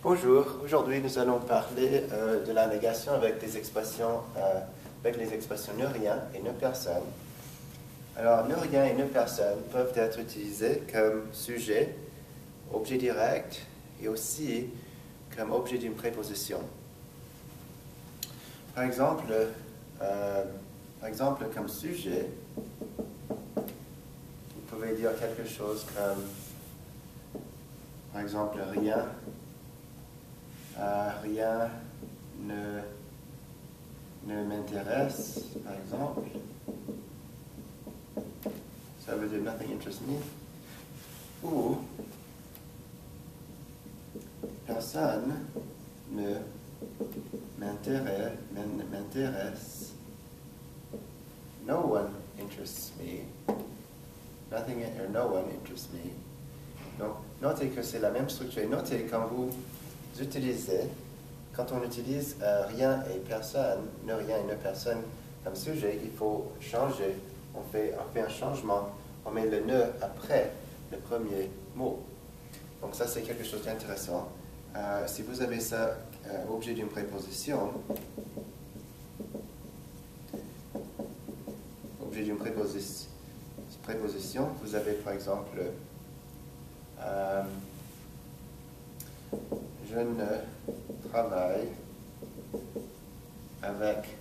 Bonjour, aujourd'hui nous allons parler de la négation avec des expressions, avec les expressions ne rien et ne personne. Alors, ne rien et ne personne peuvent être utilisés comme sujet, objet direct et aussi comme objet d'une préposition. Par exemple, comme sujet, vous pouvez dire quelque chose comme, par exemple, rien. Rien ne m'intéresse, par exemple. Ça veut dire nothing interests me. Ou personne ne m'intéresse. No one interests me. Nothing or no one interests me. Donc, notez que c'est la même structure. Et notez quand vous utilisez, quand on utilise rien et personne, ne rien et ne personne comme sujet, il faut changer. On fait un changement. On met le ne après le premier mot. Donc ça, c'est quelque chose d'intéressant. Si vous avez ça, objet d'une préposition, vous avez par exemple je ne travaille avec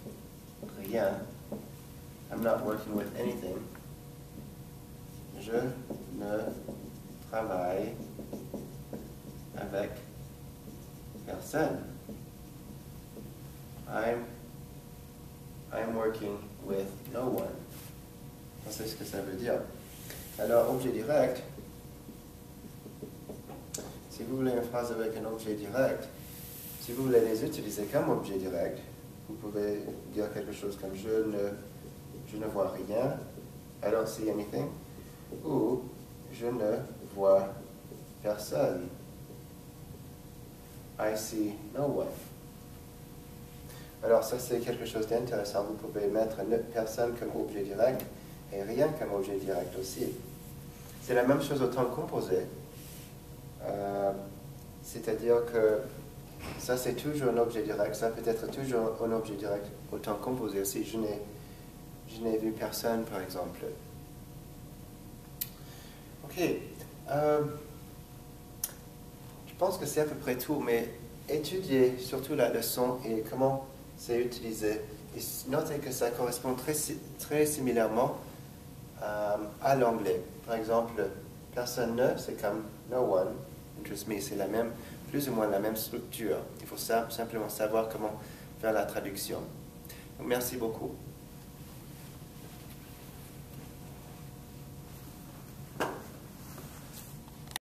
rien. I'm not working with anything. Je ne travaille avec personne. I'm working with no one. Ça, c'est ce que ça veut dire. Alors, objet direct. Si vous voulez une phrase avec un objet direct, si vous voulez les utiliser comme objet direct, vous pouvez dire quelque chose comme je ne vois rien, I don't see anything, ou je ne vois personne, I see no one. Alors ça c'est quelque chose d'intéressant, vous pouvez mettre personne comme objet direct et rien comme objet direct aussi. C'est la même chose au temps composé. C'est-à-dire que ça c'est toujours un objet direct, ça peut être toujours un objet direct au temps composé aussi. Je n'ai vu personne par exemple. Ok, je pense que c'est à peu près tout, mais étudiez surtout la leçon et comment c'est utilisé. Et notez que ça correspond très similairement à l'anglais. Par exemple, personne ne, c'est comme no one interests me, c'est plus ou moins la même structure. Il faut simplement savoir comment faire la traduction. Donc, merci beaucoup.